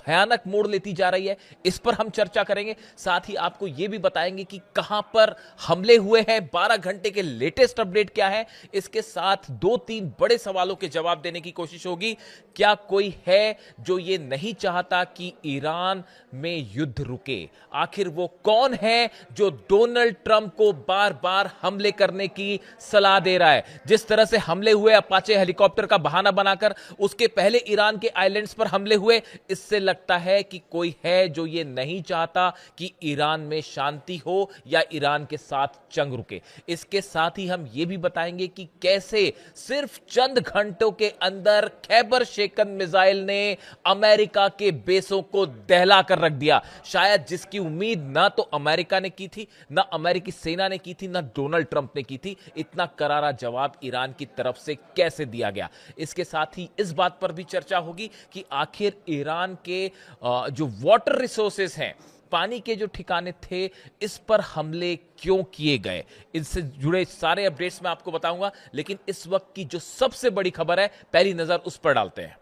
भयानक मोड़ लेती जा रही है, इस पर हम चर्चा करेंगे। साथ ही आपको यह भी बताएंगे कि कहां पर हमले हुए हैं, 12 घंटे के लेटेस्ट अपडेट क्या है। इसके साथ 2-3 बड़े सवालों के जवाब देने की कोशिश होगी। क्या कोई है जो ये नहीं चाहता कि ईरान में युद्ध रुके? आखिर वो कौन है जो डोनाल्ड ट्रंप को बार बार हमले करने की सलाह दे रहा है? जिस तरह से हमले हुए अपाचे हेलीकॉप्टर का बहाना बनाकर, उसके पहले ईरान के आइलैंड्स पर हमले हुए, इससे लगता है कि कोई है जो ये नहीं चाहता कि ईरान में शांति हो या ईरान के साथ जंग रुके। इसके साथ ही हम ये भी बताएंगे कि कैसे सिर्फ चंद घंटों के अंदर खैबर शेकन मिसाइल ने अमेरिका के बेसों को दहला कर रख दिया। शायद जिसकी उम्मीद ना तो अमेरिका ने की थी, ना अमेरिकी सेना ने की थी, ना डोनाल्ड ट्रंप ने की थी। इतना करारा जवाब ईरान की तरफ से कैसे दिया गया? इसके साथ ही इस बात पर भी चर्चा होगी कि आखिर ईरान के जो वाटर रिसोर्सेस हैं, पानी के जो ठिकाने थे, इस पर हमले क्यों किए गए, इनसे जुड़े सारे अपडेट्स मैं आपको बताऊंगा। लेकिन इस वक्त की जो सबसे बड़ी खबर है, पहली नजर उस पर डालते हैं।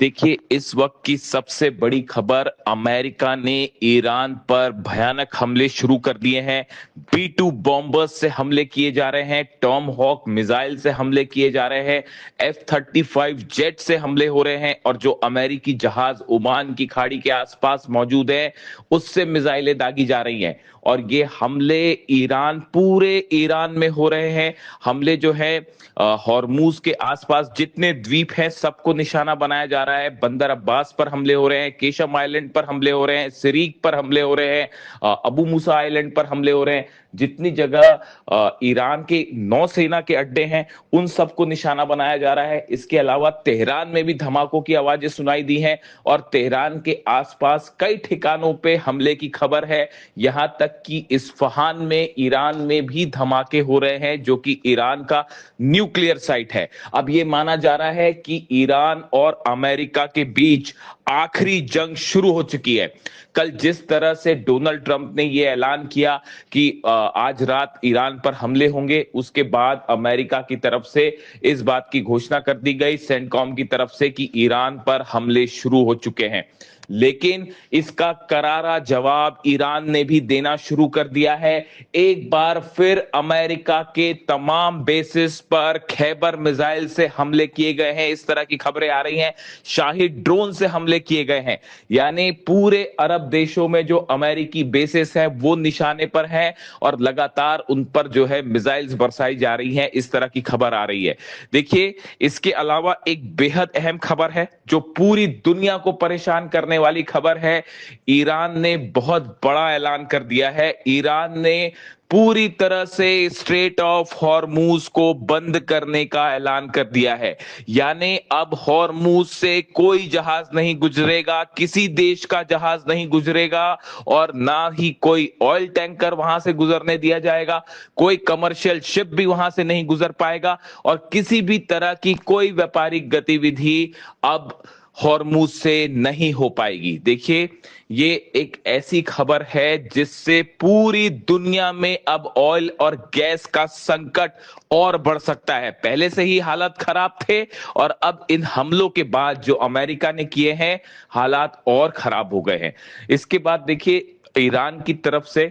देखिए, इस वक्त की सबसे बड़ी खबर, अमेरिका ने ईरान पर भयानक हमले शुरू कर दिए हैं। B-2 बॉम्बर्स से हमले किए जा रहे हैं, टॉम हॉक मिसाइल से हमले किए जा रहे हैं, F-35 जेट से हमले हो रहे हैं, और जो अमेरिकी जहाज ओमान की खाड़ी के आसपास मौजूद है, उससे मिसाइलें दागी जा रही हैं। और ये हमले पूरे ईरान में हो रहे हैं। हमले जो है हॉर्मूज के आसपास जितने द्वीप हैं, सबको निशाना बनाया जा रहा है। बंदर अब्बास पर हमले हो रहे हैं, केशम आइलैंड पर हमले हो रहे हैं, सिरीक पर हमले हो रहे हैं, अबू मूसा आइलैंड पर हमले हो रहे हैं। जितनी जगह ईरान के नौसेना के अड्डे हैं, उन सबको निशाना बनाया जा रहा है। इसके अलावा तेहरान में भी धमाकों की आवाजें सुनाई दी हैं, और तेहरान के आसपास कई ठिकानों पे हमले की खबर है। यहां तक कि इस्फहान में, ईरान में भी धमाके हो रहे हैं, जो कि ईरान का न्यूक्लियर साइट है। अब यह माना जा रहा है कि ईरान और अमेरिका के बीच आखिरी जंग शुरू हो चुकी है। कल जिस तरह से डोनाल्ड ट्रंप ने यह ऐलान किया कि आज रात ईरान पर हमले होंगे, उसके बाद अमेरिका की तरफ से इस बात की घोषणा कर दी गई, सेंटकॉम की तरफ से, कि ईरान पर हमले शुरू हो चुके हैं। लेकिन इसका करारा जवाब ईरान ने भी देना शुरू कर दिया है। एक बार फिर अमेरिका के तमाम बेसिस पर खैबर मिसाइल से हमले किए गए हैं, इस तरह की खबरें आ रही हैं। शाहिद ड्रोन से हमले किए गए हैं, यानी पूरे अरब देशों में जो अमेरिकी बेसिस है वो निशाने पर है, और लगातार उन पर जो है मिसाइल्स बरसाई जा रही हैं, इस तरह की खबर आ रही है। देखिए, इसके अलावा एक बेहद अहम खबर है जो पूरी दुनिया को परेशान करने वाली खबर है। ईरान ने बहुत बड़ा ऐलान कर दिया है। ईरान ने पूरी तरह से स्ट्रेट ऑफ हॉर्मूज को बंद करने का ऐलान कर दिया है। यानी अब हॉर्मूज से कोई जहाज नहीं गुजरेगा, किसी देश का जहाज नहीं गुजरेगा, और ना ही कोई ऑयल टैंकर वहां से गुजरने दिया जाएगा, कोई कमर्शियल शिप भी वहां से नहीं गुजर पाएगा, और किसी भी तरह की कोई व्यापारिक गतिविधि अब हॉर्मूज से नहीं हो पाएगी। देखिए, ये एक ऐसी खबर है जिससे पूरी दुनिया में अब ऑयल और गैस का संकट और बढ़ सकता है। पहले से ही हालात खराब थे, और अब इन हमलों के बाद जो अमेरिका ने किए हैं, हालात और खराब हो गए हैं। इसके बाद देखिए, ईरान की तरफ से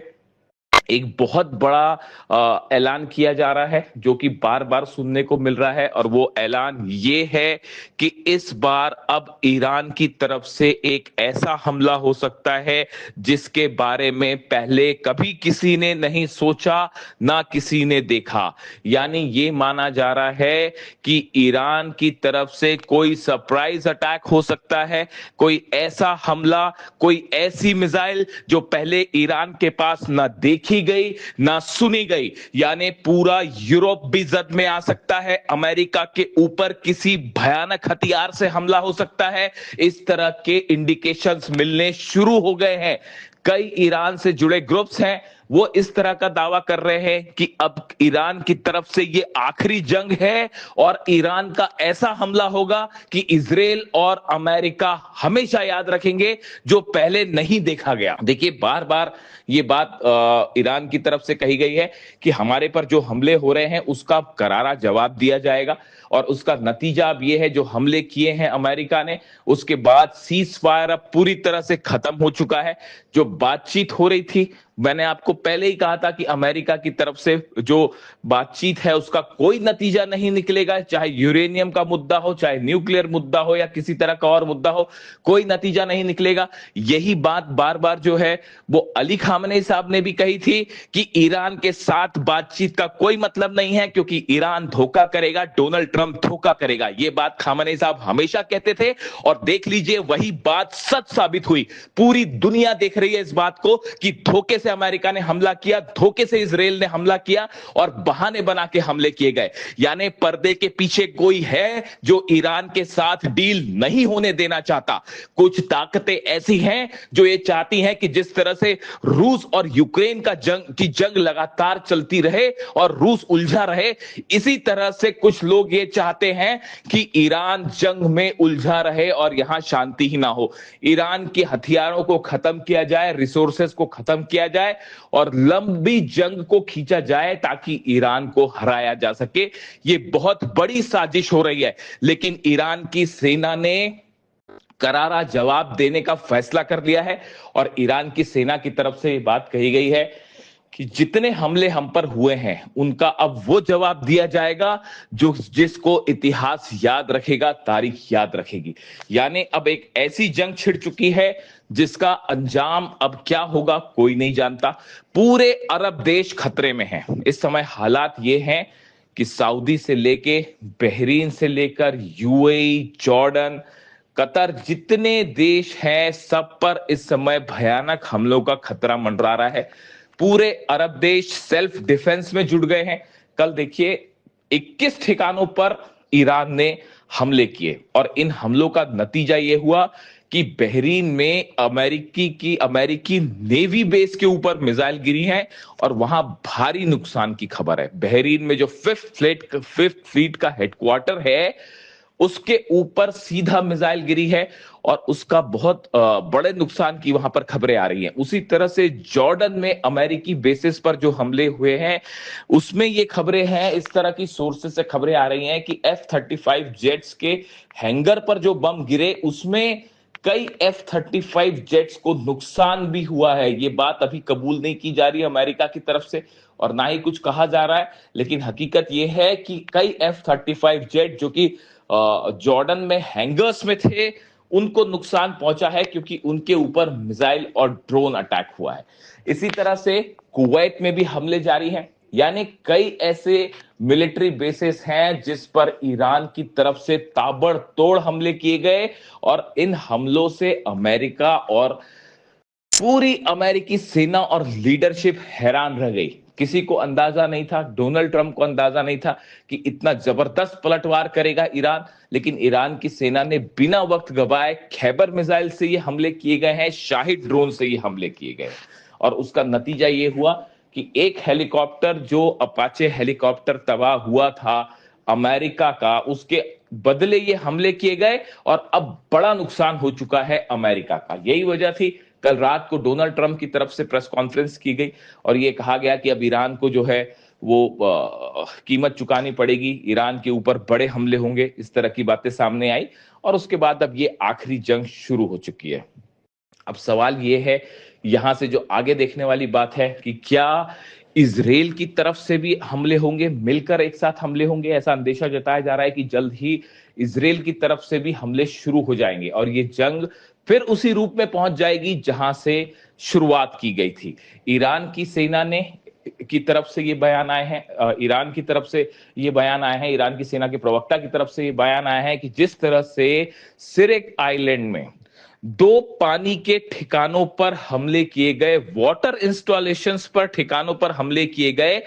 एक बहुत बड़ा ऐलान किया जा रहा है, जो कि बार बार सुनने को मिल रहा है, और वो ऐलान ये है कि इस बार अब ईरान की तरफ से एक ऐसा हमला हो सकता है जिसके बारे में पहले कभी किसी ने नहीं सोचा, ना किसी ने देखा। यानी ये माना जा रहा है कि ईरान की तरफ से कोई सरप्राइज अटैक हो सकता है, कोई ऐसा हमला, कोई ऐसी मिसाइल जो पहले ईरान के पास ना देखी गई ना सुनी गई। यानी पूरा यूरोप भी जद में आ सकता है, अमेरिका के ऊपर किसी भयानक हथियार से हमला हो सकता है। इस तरह के इंडिकेशंस मिलने शुरू हो गए हैं। कई ईरान से जुड़े ग्रुप्स हैं, वो इस तरह का दावा कर रहे हैं कि अब ईरान की तरफ से ये आखिरी जंग है, और ईरान का ऐसा हमला होगा कि इजराइल और अमेरिका हमेशा याद रखेंगे, जो पहले नहीं देखा गया। देखिए, बार बार ये बात ईरान की तरफ से कही गई है कि हमारे पर जो हमले हो रहे हैं उसका करारा जवाब दिया जाएगा, और उसका नतीजा अब ये है, जो हमले किए हैं अमेरिका ने, उसके बाद सीज फायर अब पूरी तरह से खत्म हो चुका है। जो बातचीत हो रही थी, मैंने आपको पहले ही कहा था कि अमेरिका की तरफ से जो बातचीत है उसका कोई नतीजा नहीं निकलेगा, चाहे यूरेनियम का मुद्दा हो, चाहे न्यूक्लियर मुद्दा हो या किसी तरह का और मुद्दा हो, कोई नतीजा नहीं निकलेगा। यही बात बार बार जो है वो अली खामनेई साहब ने भी कही थी कि ईरान के साथ बातचीत का कोई मतलब नहीं है, क्योंकि ईरान धोखा करेगा, डोनाल्ड ट्रंप धोखा करेगा। ये बात खामनेई साहब हमेशा कहते थे और देख लीजिए वही बात सच साबित हुई। पूरी दुनिया देख रही है इस बात को कि धोखे से अमेरिका ने हमला किया, धोखे से इजराइल ने हमला किया और बहाने बना के हमले किए गए। यानी पर्दे के पीछे कोई है जो ईरान के साथ डील नहीं होने देना चाहता। कुछ ताकतें ऐसी हैं जो ये चाहती हैं कि जिस तरह से रूस और यूक्रेन का जंग लगातार चलती रहे और रूस उलझा रहे, इसी तरह से कुछ लोग ये चाहते हैं कि ईरान जंग में उलझा रहे और यहां शांति ही ना हो। ईरान के हथियारों को खत्म किया जाए, रिसोर्सेस को खत्म किया जाए और लंबी जंग को खींचा जाए ताकि ईरान को हराया जा सके। ये बहुत बड़ी साजिश हो रही है, लेकिन ईरान की सेना ने करारा जवाब देने का फैसला कर लिया है और ईरान की सेना की तरफ से ये बात कही गई है कि जितने हमले हम पर हुए हैं उनका अब वो जवाब दिया जाएगा जो जिसको इतिहास याद रखेगा, तारीख याद रखेगी। यानी अब एक ऐसी जंग छिड़ चुकी है जिसका अंजाम अब क्या होगा कोई नहीं जानता। पूरे अरब देश खतरे में हैं इस समय। हालात ये हैं कि सऊदी से लेके, बहरीन से लेकर यूएई, जॉर्डन, कतर, जितने देश हैं सब पर इस समय भयानक हमलों का खतरा मंडरा रहा है। पूरे अरब देश सेल्फ डिफेंस में जुट गए हैं। कल देखिए 21 ठिकानों पर ईरान ने हमले किए और इन हमलों का नतीजा यह हुआ कि बहरीन में अमेरिकी नेवी बेस के ऊपर मिसाइल गिरी हैं और वहां भारी नुकसान की खबर है। बहरीन में जो फिफ्थ फ्लीट का हेडक्वार्टर है उसके ऊपर सीधा मिसाइल गिरी है और उसका बहुत बड़े नुकसान की वहां पर खबरें आ रही हैं। उसी तरह से जॉर्डन में अमेरिकी बेसिस पर जो हमले हुए हैं उसमें ये खबरें हैं, इस तरह की सोर्सेस से खबरें आ रही हैं कि F-35 जेट्स के हैंगर पर जो बम गिरे उसमें कई F-35 जेट्स को नुकसान भी हुआ है। ये बात अभी कबूल नहीं की जा रही है अमेरिका की तरफ से और ना ही कुछ कहा जा रहा है, लेकिन हकीकत यह है कि कई F-35 जेट जो कि जॉर्डन में हैंगर्स में थे उनको नुकसान पहुंचा है क्योंकि उनके ऊपर मिसाइल और ड्रोन अटैक हुआ है। इसी तरह से कुवैत में भी हमले जारी हैं। यानी कई ऐसे मिलिट्री बेसेस हैं जिस पर ईरान की तरफ से ताबड़तोड़ हमले किए गए और इन हमलों से अमेरिका और पूरी अमेरिकी सेना और लीडरशिप हैरान रह गई। किसी को अंदाजा नहीं था, डोनाल्ड ट्रंप को अंदाजा नहीं था कि इतना जबरदस्त पलटवार करेगा ईरान, लेकिन ईरान की सेना ने बिना वक्त गवाए खैबर मिसाइल से ये हमले किए गए हैं, शाहिद ड्रोन से ये हमले किए गए और उसका नतीजा ये हुआ कि एक हेलीकॉप्टर जो अपाचे हेलीकॉप्टर तबाह हुआ था अमेरिका का, उसके बदले ये हमले किए गए और अब बड़ा नुकसान हो चुका है अमेरिका का। यही वजह थी कल रात को डोनाल्ड ट्रंप की तरफ से प्रेस कॉन्फ्रेंस की गई और ये कहा गया कि अब ईरान को जो है वो कीमत चुकानी पड़ेगी, ईरान के ऊपर बड़े हमले होंगे, इस तरह की बातें सामने आई और उसके बाद अब ये आखिरी जंग शुरू हो चुकी है। अब सवाल ये है, यहां से जो आगे देखने वाली बात है कि क्या इजराइल की तरफ से भी हमले होंगे, मिलकर एक साथ हमले होंगे। ऐसा अंदेशा जताया जा रहा है कि जल्द ही इजराइल की तरफ से भी हमले शुरू हो जाएंगे और ये जंग फिर उसी रूप में पहुंच जाएगी जहां से शुरुआत की गई थी। ईरान की सेना ने की तरफ से ये बयान आए हैं, ईरान की तरफ से ये बयान आए हैं, ईरान की सेना के प्रवक्ता की तरफ से ये बयान आया है कि जिस तरह से सिरेक आइलैंड में 2 पानी के ठिकानों पर हमले किए गए, वाटर इंस्टॉलेशंस पर ठिकानों पर हमले किए गए,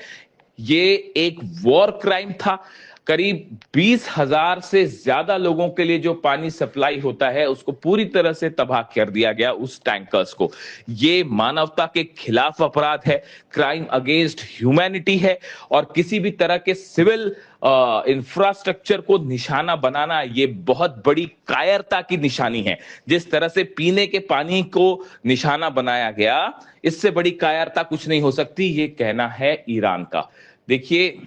ये एक वॉर क्राइम था। करीब 20,000 से ज्यादा लोगों के लिए जो पानी सप्लाई होता है उसको पूरी तरह से तबाह कर दिया गया, उस टैंकर्स को। ये मानवता के खिलाफ अपराध है, क्राइम अगेंस्ट ह्यूमैनिटी है और किसी भी तरह के सिविल इंफ्रास्ट्रक्चर को निशाना बनाना ये बहुत बड़ी कायरता की निशानी है। जिस तरह से पीने के पानी को निशाना बनाया गया, इससे बड़ी कायरता कुछ नहीं हो सकती, ये कहना है ईरान का। देखिए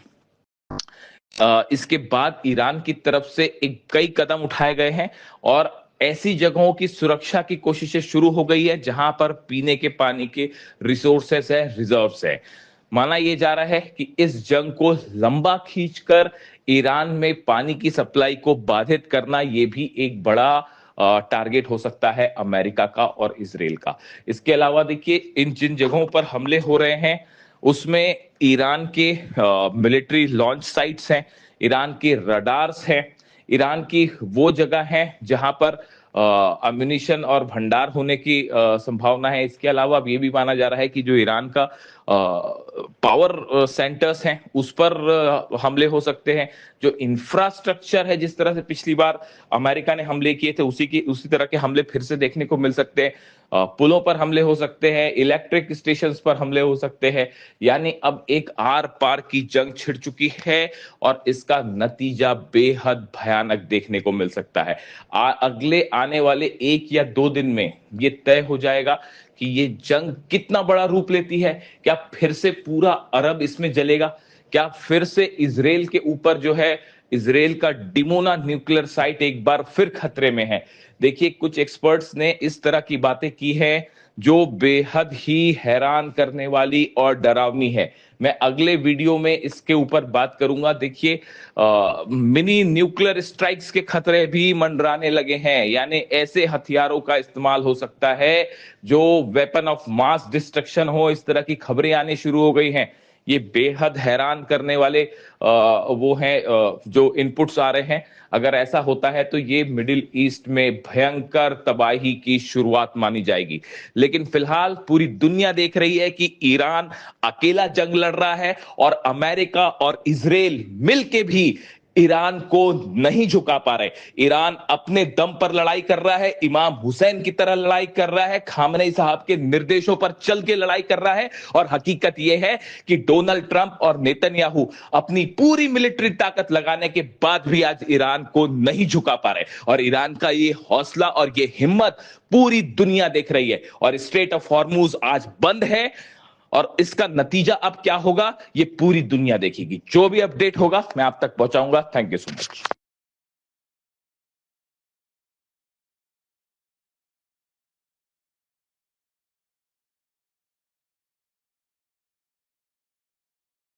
इसके बाद ईरान की तरफ से एक कई कदम उठाए गए हैं और ऐसी जगहों की सुरक्षा की कोशिशें शुरू हो गई है जहां पर पीने के पानी के रिसोर्सेस है, रिजर्व्स है। माना यह जा रहा है कि इस जंग को लंबा खींचकर ईरान में पानी की सप्लाई को बाधित करना यह भी एक बड़ा टारगेट हो सकता है अमेरिका का और इजराइल का। इसके अलावा देखिए, इन जिन जगहों पर हमले हो रहे हैं उसमें ईरान के मिलिट्री लॉन्च साइट्स हैं, ईरान के रडार्स हैं, ईरान की वो जगह है जहां पर अम्यूनिशन और भंडार होने की संभावना है। इसके अलावा अब ये भी माना जा रहा है कि जो ईरान का पावर सेंटर्स हैं उस पर हमले हो सकते हैं। जो इंफ्रास्ट्रक्चर है, जिस तरह से पिछली बार अमेरिका ने हमले किए थे उसी तरह के हमले फिर से देखने को मिल सकते हैं। पुलों पर हमले हो सकते हैं, इलेक्ट्रिक स्टेशंस पर हमले हो सकते हैं। यानी अब एक आर पार की जंग छिड़ चुकी है और इसका नतीजा बेहद भयानक देखने को मिल सकता है। अगले आने वाले 1 या 2 दिन में ये तय हो जाएगा कि ये जंग कितना बड़ा रूप लेती है। क्या फिर से पूरा अरब इसमें जलेगा? क्या फिर से इजराइल के ऊपर जो है, इजराइल का डिमोना न्यूक्लियर साइट एक बार फिर खतरे में है? देखिए, कुछ एक्सपर्ट्स ने इस तरह की बातें की हैं जो बेहद ही हैरान करने वाली और डरावनी है। मैं अगले वीडियो में इसके ऊपर बात करूंगा। देखिए, मिनी न्यूक्लियर स्ट्राइक्स के खतरे भी मंडराने लगे हैं, यानी ऐसे हथियारों का इस्तेमाल हो सकता है जो वेपन ऑफ मास डिस्ट्रक्शन हो। इस तरह की खबरें आने शुरू हो गई हैं। ये बेहद हैरान करने वाले वो हैं जो इनपुट्स आ रहे हैं। अगर ऐसा होता है तो ये मिडिल ईस्ट में भयंकर तबाही की शुरुआत मानी जाएगी। लेकिन फिलहाल पूरी दुनिया देख रही है कि ईरान अकेला जंग लड़ रहा है और अमेरिका और इजराइल मिलके भी ईरान को नहीं झुका पा रहे। ईरान अपने दम पर लड़ाई कर रहा है, इमाम हुसैन की तरह लड़ाई कर रहा है, खामनेई साहब के निर्देशों पर चल के लड़ाई कर रहा है। और हकीकत यह है कि डोनाल्ड ट्रंप और नेतन्याहू अपनी पूरी मिलिट्री ताकत लगाने के बाद भी आज ईरान को नहीं झुका पा रहे। और ईरान का ये हौसला और ये हिम्मत पूरी दुनिया देख रही है। और स्ट्रेट ऑफ हॉर्मुज आज बंद है और इसका नतीजा अब क्या होगा ये पूरी दुनिया देखेगी। जो भी अपडेट होगा मैं आप तक पहुंचाऊंगा। Thank you so much.